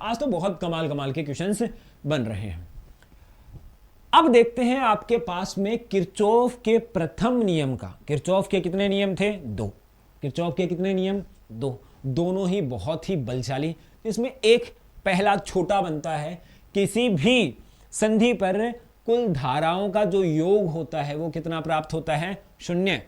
आज तो बहुत कमाल कमाल के क्वेश्चंस बन रहे हैं। अब देखते हैं आपके पास में किरचॉफ के प्रथम नियम का। किरचॉफ के कितने नियम थे? 2। किरचॉफ के कितने नियम? 2। दोनों ही बहुत ही बलशाली। इसमें एक पहला छोटा बनता है, किसी भी संधि पर कुल धाराओं का जो योग होता है वो कितना प्राप्त होता है? 0।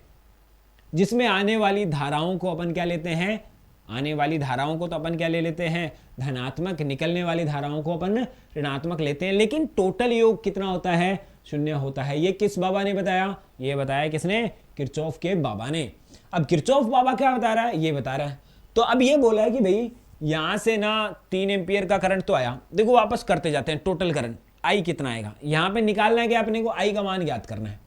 जिसमें आने वाली धाराओं को अपन क्या लेते हैं? आने वाली धाराओं को तो अपन क्या ले लेते हैं? धनात्मक। निकलने वाली धाराओं को अपन ऋणात्मक लेते हैं। लेकिन टोटल योग कितना होता है? 0 होता है। ये किस बाबा ने बताया? ये बताया किसने? किरचॉफ के बाबा ने। अब किरचॉफ बाबा क्या बता रहा है? ये बता रहा है। तो अब ये बोला है कि भाई यहां से ना 3 एम्पियर का करंट तो आया, देखो वापस करते जाते हैं। टोटल करंट आई कितना आएगा? यहां पे निकालना है कि अपने को आई का मान ज्ञात करना है।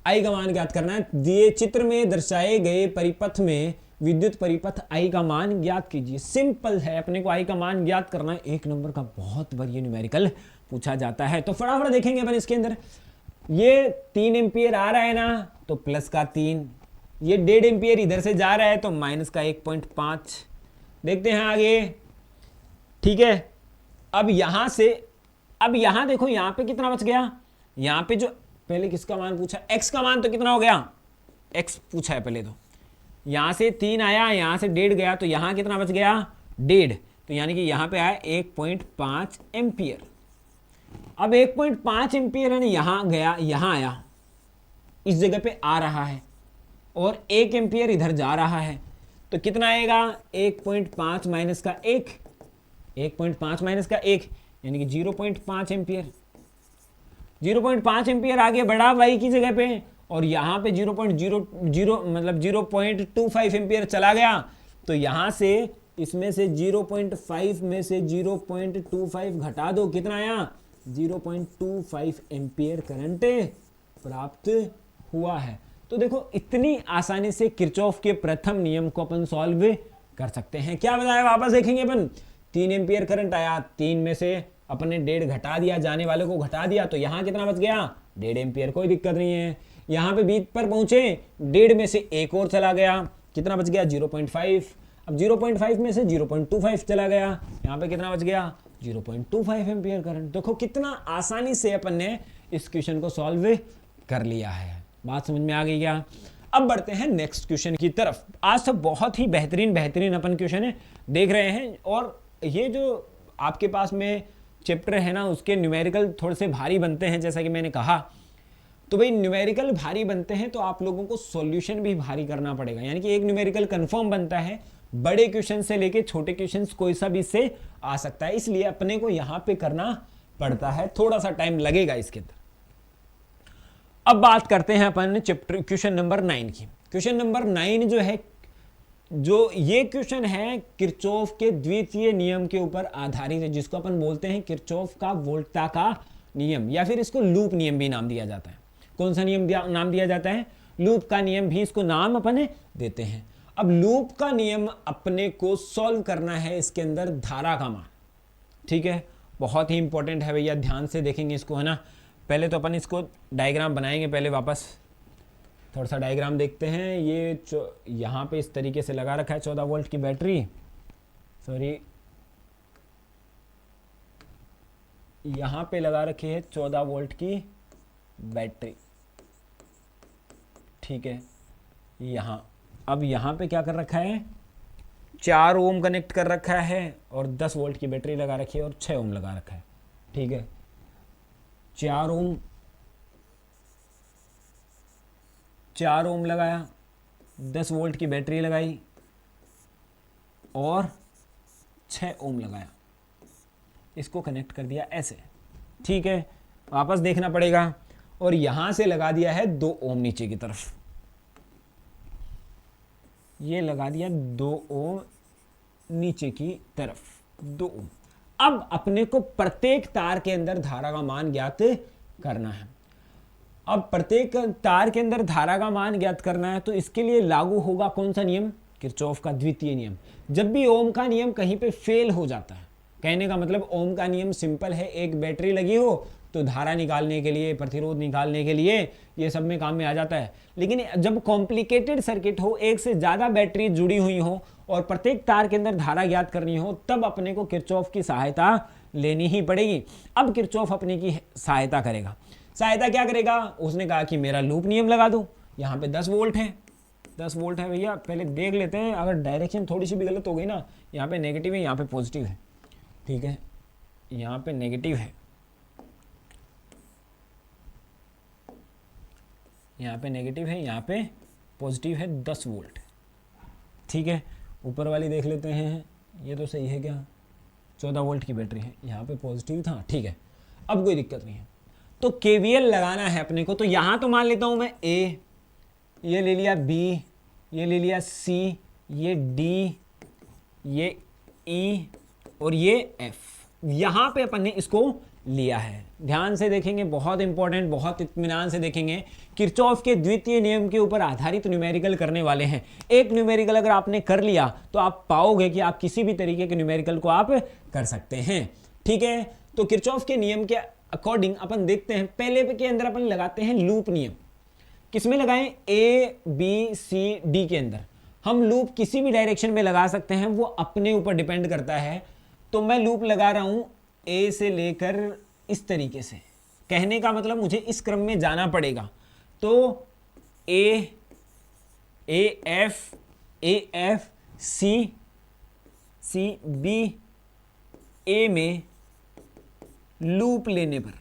आई का मान ज्ञात करना है। दिए चित्र में दर्शाए गए परिपथ में विद्युत परिपथ आई का मान ज्ञात कीजिए। सिंपल है, अपने को आई का मान ज्ञात करना है। 1 नंबर का बहुत बढ़िया न्यूमेरिकल पूछा जाता है। तो फटाफट देखेंगे अपन इसके अंदर। ये 3 एम्पियर आ रहा है ना, तो प्लस का 3। ये 1.5 एम्पियर इधर से जा रहा है तो माइनस का 1.5। देखते हैं आगे। ठीक है, अब यहां से, अब यहां देखो यहां पे कितना बच गया? यहां पे जो पहले किसका मान पूछा? x का मान तो कितना हो गया? x पूछा है पहले। तो यहां से 3 आया, यहां से 1.5 गया, तो यहां कितना बच गया? 1.5। तो यानी कि यहां पे आया 1.5 एम्पियर। अब 1.5 एम्पियर है ना, यहां गया, यहां आया, इस जगह पे आ रहा है, और 1 एम्पियर इधर जा रहा है। तो कितना आएगा? 1.5 माइनस का 1, 1.5 माइनस का 1 यानी कि 0.5 एम्पियर। 0.5 एम्पियर आगे बढ़ा वाई की जगह पे, और यहां पे 0.00 मतलब 0.25 एम्पियर चला गया। तो यहां से इसमें से 0.5 में से 0.25 घटा दो, कितना आया? 0.25 एम्पियर करंट प्राप्त हुआ है। तो देखो इतनी आसानी से किरचॉफ के प्रथम नियम को अपन सॉल्व कर सकते हैं। क्या बताया? वापस देखेंगे अपन। 3 एम्पियर करंट आया, 3 में से अपने 1.5 घटा दिया, जाने वाले को घटा दिया, तो यहां कितना बच गया? 1.5 एम्पियर। कोई दिक्कत नहीं है। यहां पे बीच पर पहुंचे, 1.5 में से एक और चला गया, कितना बच गया? 0.5। अब 0.5 में से 0.25 चला गया, यहां पे कितना बच गया? 0.25 एम्पियर करंट। देखो कितना आसानी से अपन ने इस क्वेश्चन को सॉल्व कर लिया है। बात समझ में आ गई क्या? अब बढ़ते हैं नेक्स्ट क्वेश्चन की तरफ। आज तो बहुत ही बेहतरीन अपन क्वेश्चन देख रहे हैं, और ये जो आपके पास में चैप्टर है ना, उसके न्यूमेरिकल थोड़े से भारी बनते हैं, जैसा कि मैंने कहा। तो भाई न्यूमेरिकल भारी बनते हैं तो आप लोगों को सॉल्यूशन भी भारी करना पड़ेगा। यानी कि एक न्यूमेरिकल कंफर्म बनता है, बड़े क्वेश्चन से लेके छोटे क्वेश्चन कोई सा भी इससे आ सकता है, इसलिए अपने को यहां पे करना पड़ता है। थोड़ा सा टाइम लगेगा इसके अंदर। अब बात करते हैं अपन चैप्टर क्वेश्चन नंबर 9 की। क्वेश्चन नंबर 9 जो है, जो ये क्वेश्चन है किरचॉफ के द्वितीय नियम के ऊपर आधारित है, जिसको अपन बोलते हैं किरचॉफ का वोल्टता का नियम, या फिर इसको लूप नियम भी नाम दिया जाता है। कौन सा नियम नाम दिया जाता है? लूप का नियम भी इसको नाम अपने देते हैं। अब लूप का नियम अपने को सॉल्व करना है, इसके अंदर धारा का मान। ठीक है, बहुत ही इंपॉर्टेंट है भैया, ध्यान से देखेंगे इसको, है ना। पहले तो अपन इसको डायग्राम बनाएंगे, पहले वापस थोड़ा सा डायग्राम देखते हैं। ये यहाँ पे इस तरीके से लगा रखा है 14 वोल्ट की बैटरी, सॉरी यहाँ पे लगा रखी है 14 वोल्ट की बैटरी। ठीक है, यहाँ अब यहाँ पे क्या कर रखा है? 4 ओम कनेक्ट कर रखा है, और 10 वोल्ट की बैटरी लगा रखी है, और 6 ओम लगा रखा है। ठीक है, 4 ओम लगाया, 10 वोल्ट की बैटरी लगाई, और 6 ओम लगाया, इसको कनेक्ट कर दिया ऐसे। ठीक है, वापस देखना पड़ेगा, और यहां से लगा दिया है 2 ओम नीचे की तरफ, ये लगा दिया 2 ओम नीचे की तरफ, 2 ओम। अब अपने को प्रत्येक तार के अंदर धारा का मान ज्ञात करना है। अब प्रत्येक तार के अंदर धारा का मान ज्ञात करना है, तो इसके लिए लागू होगा कौन सा नियम? किरचॉफ का द्वितीय नियम। जब भी ओम का नियम कहीं पे फेल हो जाता है, कहने का मतलब ओम का नियम सिंपल है, एक बैटरी लगी हो तो धारा निकालने के लिए, प्रतिरोध निकालने के लिए ये सब में काम में आ जाता है। लेकिन जब कॉम्प्लिकेटेड सर्किट हो, एक से ज़्यादा बैटरी जुड़ी हुई हो, और प्रत्येक तार के अंदर धारा ज्ञात करनी हो तब अपने को किरचॉफ की सहायता लेनी ही पड़ेगी। अब किरचॉफ अपने की सहायता करेगा। सहायता क्या करेगा? उसने कहा कि मेरा लूप नियम लगा दो। यहाँ पे 10 वोल्ट है, 10 वोल्ट है भैया। पहले देख लेते हैं, अगर डायरेक्शन थोड़ी सी भी गलत हो गई ना, यहाँ पे नेगेटिव है, यहाँ पे पॉजिटिव है, ठीक है, यहाँ पे नेगेटिव है, यहाँ पे नेगेटिव है, यहाँ पे पॉजिटिव है, 10 वोल्ट, ठीक है। ऊपर वाली देख लेते हैं, ये तो सही है क्या? 14 वोल्ट की बैटरी है, यहाँ पे पॉजिटिव था, ठीक है, अब कोई दिक्कत नहीं है। तो केवीएल लगाना है अपने को। तो यहाँ तो मान लेता हूँ मैं ए, ये ले लिया बी, ये ले लिया सी, ये डी, ये ई और ये एफ। यहाँ पे अपन ने इसको लिया है। ध्यान से देखेंगे, बहुत इंपॉर्टेंट, बहुत इत्मीनान से देखेंगे। किरचॉफ के द्वितीय नियम के ऊपर आधारित न्यूमेरिकल करने वाले हैं। एक न्यूमेरिकल अगर आपने कर लिया तो आप पाओगे कि आप किसी भी तरीके के न्यूमेरिकल को आप कर सकते हैं, ठीक है। तो किरचॉफ के नियम के अकॉर्डिंग अपन देखते हैं, पहले के अंदर अपन लगाते हैं लूप नियम। किसमें लगाएं? ए बी सी डी के अंदर। हम लूप किसी भी डायरेक्शन में लगा सकते हैं, वो अपने ऊपर डिपेंड करता है। तो मैं लूप लगा रहा हूं ए से लेकर इस तरीके से। कहने का मतलब मुझे इस क्रम में जाना पड़ेगा। तो ए एफ सी बी, ए में लूप लेने पर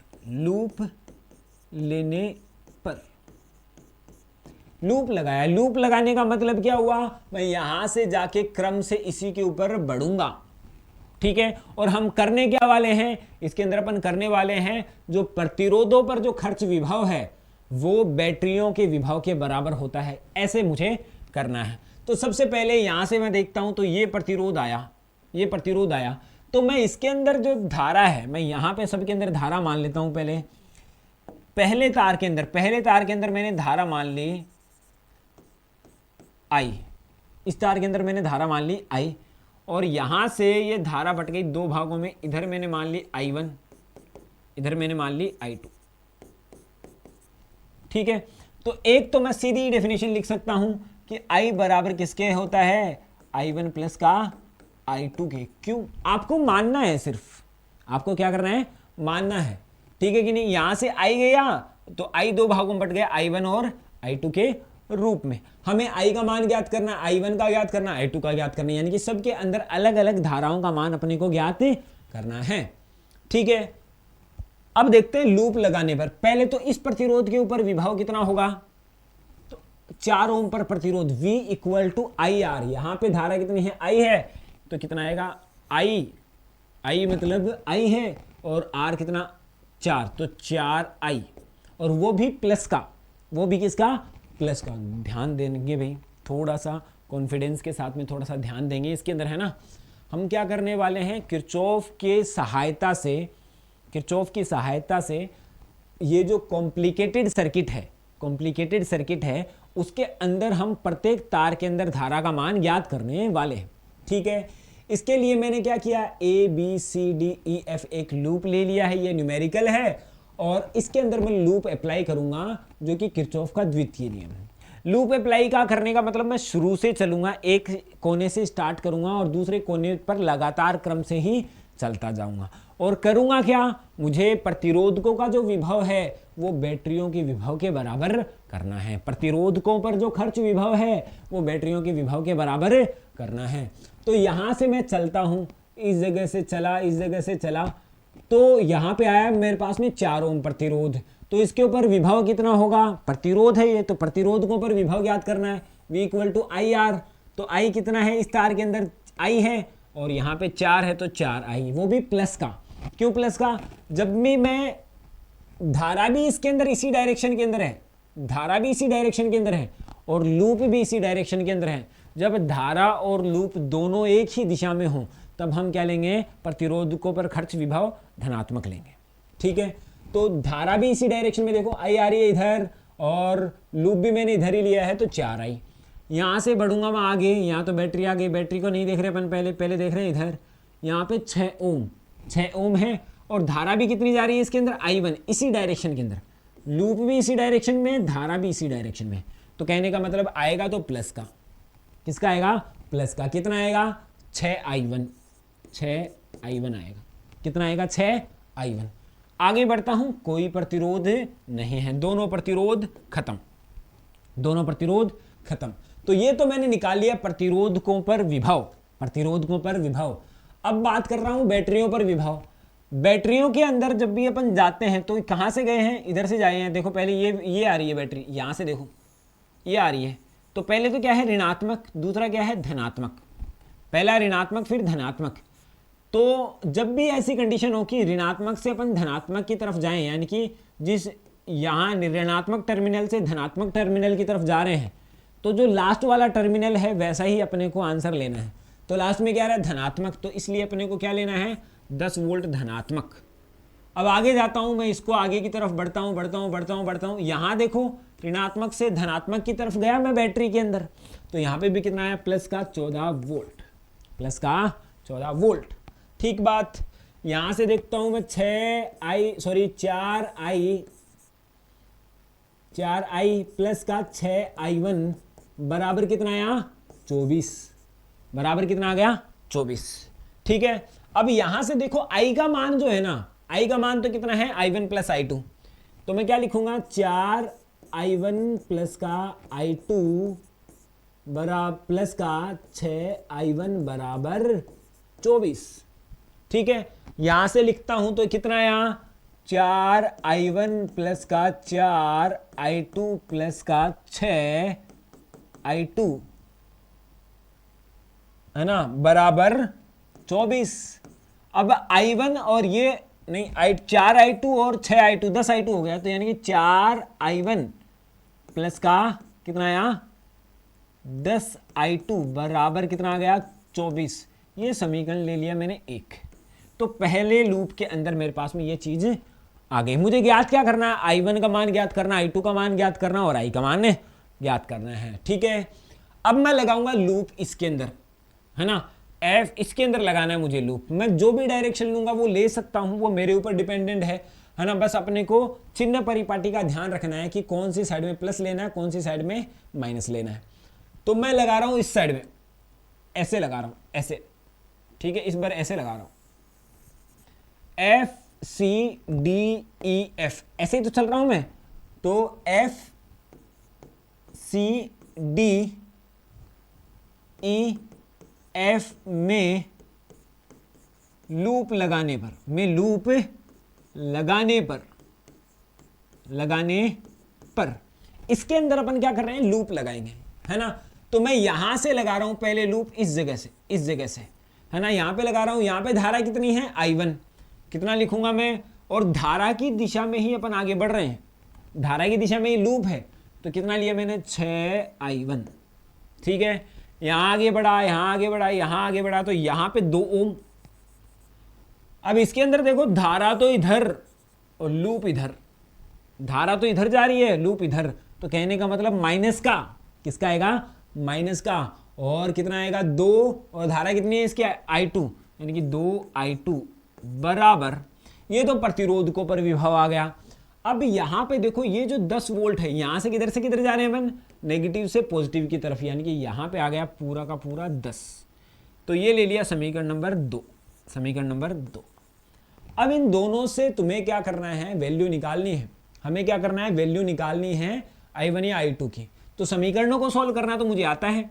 लूप लगाया। लूप लगाने का मतलब क्या हुआ? मैं यहां से जाके क्रम से इसी के ऊपर बढ़ूंगा, ठीक है। और हम करने क्या वाले हैं? इसके अंदर अपन करने वाले हैं जो प्रतिरोधों पर जो खर्च विभव है वो बैटरियों के विभव के बराबर होता है, ऐसे मुझे करना है। तो सबसे पहले यहां से मैं देखता हूं तो ये प्रतिरोध आया, तो मैं इसके अंदर जो धारा है, मैं यहां पे सबके अंदर धारा मान लेता हूं। पहले तार के अंदर मैंने धारा मान ली आई, इस तार के अंदर मैंने धारा मान ली आई, और यहां से ये धारा बट गई दो भागों में। इधर मैंने मान ली I1, इधर मैंने मान ली I2, ठीक है। तो एक तो मैं सीधी डेफिनेशन लिख सकता हूं कि I बराबर किसके होता है? I1 प्लस का I2 के। क्यों? आपको मानना है, सिर्फ आपको क्या करना है? मानना है, ठीक है कि नहीं। यहां से I गया तो I दो भागों में बट गया, I1 और I2 के रूप में। हमें I का मान ज्ञात करना, I1 का ज्ञात करना, I2 का ज्ञात करना, यानी कि सबके अंदर अलग अलग धाराओं का मान अपने को ज्ञात करना है, ठीक है। अब देखते हैं लूप लगाने पर। पहले तो इस प्रतिरोध के ऊपर विभव कितना होगा? तो 4 ओम पर प्रतिरोध V इक्वल टू IR। यहां पे धारा कितनी है? I है, तो कितना आएगा? I मतलब I है, और R कितना? 4, तो 4I, और वो भी प्लस का, वो भी किसका? प्लस का। ध्यान देंगे भाई, थोड़ा सा कॉन्फिडेंस के साथ में थोड़ा सा ध्यान देंगे। इसके अंदर है ना, हम क्या करने वाले हैं? किरचॉफ की सहायता से ये जो कॉम्प्लिकेटेड सर्किट है उसके अंदर हम प्रत्येक तार के अंदर धारा का मान ज्ञात करने वाले हैं, ठीक है। इसके लिए मैंने क्या किया? ABCDEF एक लूप ले लिया है, ये न्यूमेरिकल है, और इसके अंदर मैं लूप अप्लाई करूंगा जो कि किरचॉफ का द्वितीय नियम है। लूप अप्लाई का करने का मतलब मैं शुरू से चलूंगा, एक कोने से स्टार्ट करूंगा और दूसरे कोने पर लगातार क्रम से ही चलता जाऊंगा। और करूंगा क्या? मुझे प्रतिरोधकों का जो विभव है वो बैटरियों के विभव के बराबर करना है। प्रतिरोधकों पर जो खर्च विभव है वो बैटरियों के विभव के बराबर करना है। तो यहां से मैं चलता हूं, इस जगह से चला, तो यहां पे आया मेरे पास में 4 ओम प्रतिरोध। तो इसके ऊपर विभव कितना होगा? प्रतिरोध है ये, तो प्रतिरोधकों पर विभव ज्ञात करना है। V equal to IR। तो I कितना है? इस तार के अंदर I है, और यहाँ पे 4 है, तो 4I, वो भी प्लस का। क्यों प्लस का? जब भी मैं, धारा भी इसके अंदर इसी डायरेक्शन के अंदर है, और लूप भी इसी डायरेक्शन के अंदर है। जब धारा और लूप दोनों एक ही दिशा में हो तब हम क्या लेंगे? प्रतिरोधकों पर खर्च विभव धनात्मक लेंगे, ठीक है। तो धारा भी इसी डायरेक्शन में, देखो I आ रही है इधर, और लूप भी मैंने इधर ही लिया है, तो 4I। यहाँ से बढ़ूंगा मैं आगे, यहाँ तो बैटरी आ गई, बैटरी को नहीं देख रहे अपन, पहले देख रहे हैं इधर। यहाँ पे 6 ओम है, और धारा भी कितनी जा रही है इसके अंदर? I1, इसी डायरेक्शन के अंदर। लूप भी इसी डायरेक्शन में, धारा भी इसी डायरेक्शन में। तो कहने का मतलब आएगा तो प्लस का। किसका आएगा? प्लस का कितना आएगा 6i1, 6i1 आएगा। कितना आएगा 6i1। आगे बढ़ता हूं, कोई प्रतिरोध नहीं है, दोनों प्रतिरोध खत्म, दोनों प्रतिरोध खत्म। तो ये तो मैंने निकाल लिया प्रतिरोधकों पर विभव, प्रतिरोधकों पर विभव। अब बात कर रहा हूं बैटरियों पर विभव। बैटरियों के अंदर जब भी अपन जाते हैं तो कहां से गए हैं, इधर से जाए हैं। देखो पहले ये आ रही है बैटरी, यहां से देखो ये आ रही है। तो पहले तो क्या है ऋणात्मक, दूसरा क्या है धनात्मक, पहला ऋणात्मक फिर धनात्मक। तो जब भी ऐसी कंडीशन हो कि ऋणात्मक से अपन धनात्मक की तरफ जाएं, यानी कि जिस यहाँ ऋणात्मक टर्मिनल से धनात्मक टर्मिनल की तरफ जा रहे हैं, तो जो लास्ट वाला टर्मिनल है वैसा ही अपने को आंसर लेना है। तो लास्ट में क्या आ रहा है धनात्मक, तो इसलिए अपने को क्या लेना है 10 वोल्ट धनात्मक। अब आगे जाता हूं मैं, इसको आगे की तरफ बढ़ता हूं। यहां देखो ऋणात्मक से धनात्मक की तरफ गया मैं बैटरी के अंदर, तो यहां पे भी कितना आया प्लस का 14 वोल्ट, प्लस का 14 वोल्ट। ठीक बात, यहां से देखता हूं मैं 4i प्लस का 6i1 बराबर कितना आया 24, बराबर कितना आ गया 24। ठीक है, अब यहां से देखो i का मान जो है ना, i का मान तो कितना है i1 प्लस i2, तो मैं क्या लिखूंगा 4i1 प्लस का i2 बराबर प्लस का 6i1 बराबर 24। ठीक है, यहां से लिखता हूं तो कितना आया 4i1 प्लस का 4i2 प्लस का 6i2 है ना बराबर 24। अब i1 और ये नहीं 4i2 और 6i2 10i2 हो गया, तो यानी कि 4i1 प्लस का कितना आया 10i2 बराबर कितना आ गया 24। ये समीकरण ले लिया मैंने एक। तो पहले लूप के अंदर मेरे पास में ये चीज आ गई। मुझे ज्ञात क्या करना है i1 का मान ज्ञात करना, i2 का मान ज्ञात करना और i का मान ज्ञात करना है। ठीक है, अब मैं लगाऊंगा लूप इसके अंदर, है ना f इसके अंदर लगाना है मुझे लूप। मैं जो भी डायरेक्शन लूंगा वो ले सकता हूं, वो मेरे ऊपर डिपेंडेंट है ना। बस अपने को चिन्ह परिपाटी का ध्यान रखना है कि कौन सी साइड में प्लस लेना है, कौन सी साइड में माइनस लेना है। तो मैं लगा रहा हूं इस साइड में, ऐसे लगा रहा हूं, ऐसे। ठीक है, इस बार ऐसे लगा रहा हूं F C D E F, ऐसे ही तो चल रहा हूं मैं। तो F C D E F में लूप लगाने पर, में लूप लगाने पर इसके अंदर अपन क्या कर रहे हैं लूप लगाएंगे, है ना। तो मैं यहां से लगा रहा हूं पहले लूप इस जगह से, इस जगह से, है ना। यहां पे लगा रहा हूं, यहां पे धारा कितनी है i1, कितना लिखूंगा मैं, और धारा की दिशा में ही अपन आगे बढ़ रहे हैं, धारा की दिशा में ही लूप है। तो कितना लिया मैंने 6i1। ठीक है, यहां आगे बढ़ा, यहां आगे बढ़ा, यहां आगे बढ़ा, तो यहां पे 2 ओम। अब इसके अंदर देखो धारा तो इधर और लूप इधर, धारा तो इधर जा रही है, लूप इधर। तो कहने का मतलब माइनस का, किसका आएगा माइनस का, और कितना आएगा 2, और धारा कितनी है इसकी i2, यानी कि 2i2 बराबर, ये तो प्रतिरोधकों पर विभव आ गया। अब यहां पे देखो ये जो 10 वोल्ट है, यहां से किधर जा रहे हैं अपन, नेगेटिव से पॉजिटिव की तरफ, यानी कि यहां पे आ गया पूरा का पूरा 10। तो ये ले लिया समीकरण नंबर 2, समीकरण नंबर 2। अब इन दोनों से तुम्हें क्या करना है, वैल्यू निकालनी है। हमें क्या करना है, वैल्यू निकालनी है i1 या i2 की। तो समीकरणों को सॉल्व करना तो मुझे आता है।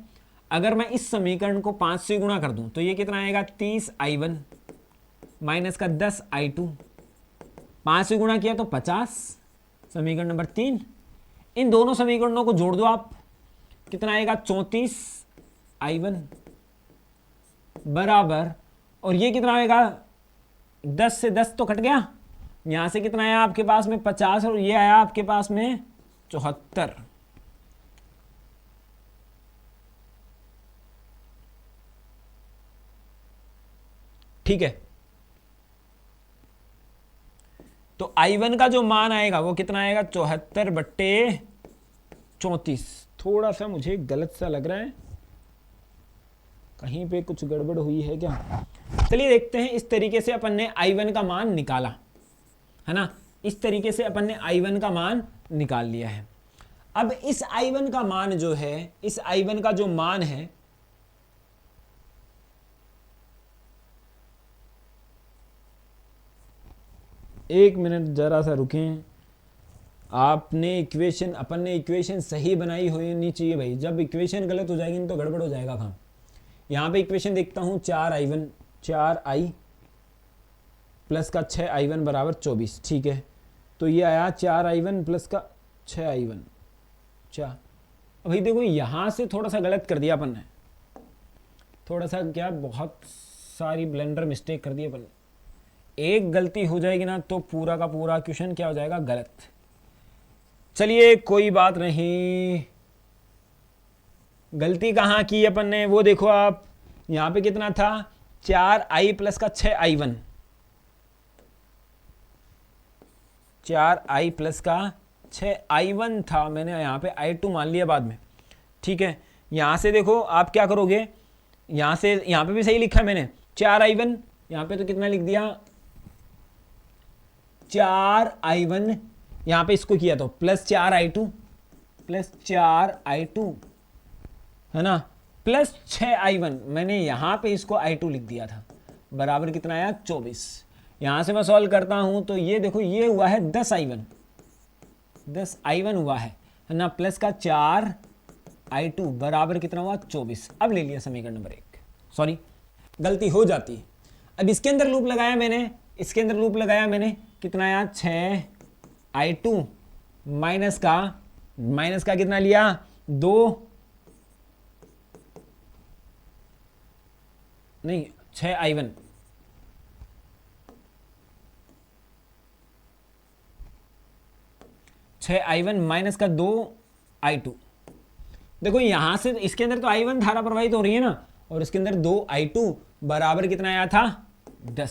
अगर मैं इस समीकरण को 5 से गुणा कर दूं तो ये कितना आएगा 30i1 माइनस का 10i2, 5 से गुणा किया तो 50, समीकरण नंबर 3। इन दोनों समीकरणों को जोड़ दो आप, कितना आएगा 34i1 बराबर, और ये कितना आएगा 10 से 10 तो कट गया, यहां से कितना आया आपके पास में 50, और ये आया आपके पास में 74। ठीक है, तो i1 का जो मान आएगा वो कितना आएगा 74/34। थोड़ा सा मुझे गलत सा लग रहा है, कहीं पे कुछ गड़बड़ हुई है क्या। चलिए देखते हैं। इस तरीके से अपन ने i1 का मान निकाला, है ना। इस तरीके से अपन ने i1 का मान निकाल लिया है। अब इस i1 का मान जो है, इस i1 का जो मान है एक मिनट जरा सा रुकें। अपन ने इक्वेशन सही बनाई होनी चाहिए भाई। जब इक्वेशन गलत हो जाएगी तो गड़बड़ हो जाएगा काम। यहाँ पे इक्वेशन देखता हूँ 4i1 4i प्लस का 6i1 बराबर 24, ठीक है। तो ये आया 4i1 प्लस का 6i1। अच्छा अभी देखो यहाँ से थोड़ा सा गलत कर दिया अपन ने, थोड़ा सा क्या, बहुत सारी ब्लेंडर मिस्टेक कर दी अपन ने। एक गलती हो जाएगी ना तो पूरा का पूरा क्वेश्चन क्या हो जाएगा, गलत। चलिए कोई बात नहीं। गलती कहाँ की अपन ने वो देखो आप। यहाँ पे कितना था, 4i प्लस का 6i1, 4i प्लस का 6i1 था, मैंने यहाँ पे i2 मान लिया बाद में, ठीक है। यहाँ से देखो आप क्या करोगे, यहाँ से यहाँ पे भी सही लिखा है मैंने 4i1, यहाँ पे तो कितना लिख दिया 4i1, यहाँ पे इसको किया तो प्लस 4i2 है ना, प्लस 6i1, मैंने यहाँ पे इसको i2 लिख दिया था, बराबर कितना आया 24। यहाँ से मैं सॉल्व करता हूँ तो ये देखो ये हुआ है 10i1 हुआ है ना, प्लस का 4i2 बराबर कितना हुआ 24। अब ले लिया समीकरण नंबर 1। सॉरी गलती हो जाती है। अब इसके अंदर लूप लगाया मैंने, कितना आया 6i2 माइनस का कितना लिया 2, नहीं 6i1 माइनस का 2i2। देखो यहां से इसके अंदर तो i1 धारा प्रवाहित हो रही है ना, और इसके अंदर 2i2 बराबर कितना आया था 10,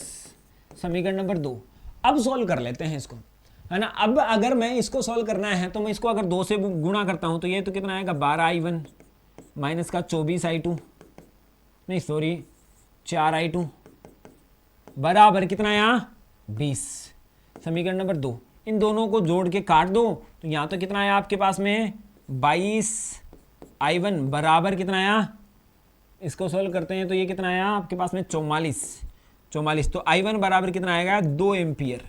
समीकरण नंबर 2। अब सॉल्व कर लेते हैं इसको, है ना। अब अगर मैं इसको सॉल्व करना है तो मैं इसको अगर 2 से गुणा करता हूं तो ये तो कितना आएगा 12i1 माइनस का 24i2, नहीं सॉरी 4i2 बराबर कितना आया 20, समीकरण नंबर 2। इन दोनों को जोड़ के काट दो तो यहाँ तो कितना आया आपके पास में 22i1 बराबर कितना आया, इसको सोल्व करते हैं तो ये कितना आया आपके पास में 44। तो i1 बराबर कितना आएगा 2 एम्पियर।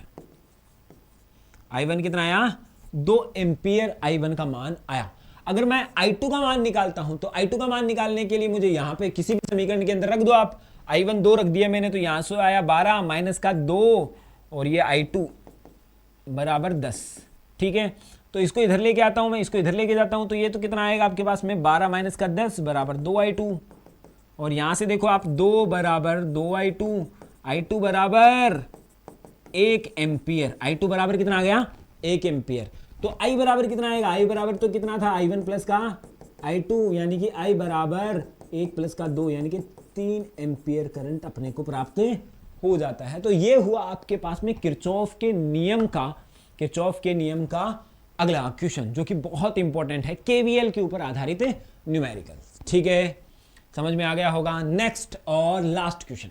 i1 कितना आया 2 एम्पियर i1 का मान आया। अगर मैं i2 का मान निकालता हूं तो i2 का मान निकालने के लिए मुझे यहां पे किसी भी समीकरण के अंदर रख दो आप। i1 2 रख दिया मैंने तो यहां से आया 12 माइनस का 2 और ये i2 बराबर 10, ठीक है। तो इसको इधर लेके आता हूं मैं, इसको इधर लेके जाता हूं तो ये तो कितना आएगा आपके पास में 12 माइनस का 10 बराबर 2i2, और यहां से देखो आप 2 बराबर 2i2, i2 बराबर 1 एम्पियर, i2 बराबर कितना आ गया 1 एम्पियर। तो i बराबर कितना आएगा, i बराबर तो कितना था i1 प्लस का i2, यानी कि i बराबर 1 प्लस का 2 यानी कि 3 एम्पियर करंट अपने को प्राप्त हो जाता है। तो ये हुआ आपके पास में किरचॉफ के नियम का अगला क्वेश्चन, जो कि बहुत इंपॉर्टेंट है, केवीएल के ऊपर आधारित न्यूमेरिकल, ठीक है। समझ में आ गया होगा। नेक्स्ट और लास्ट क्वेश्चन।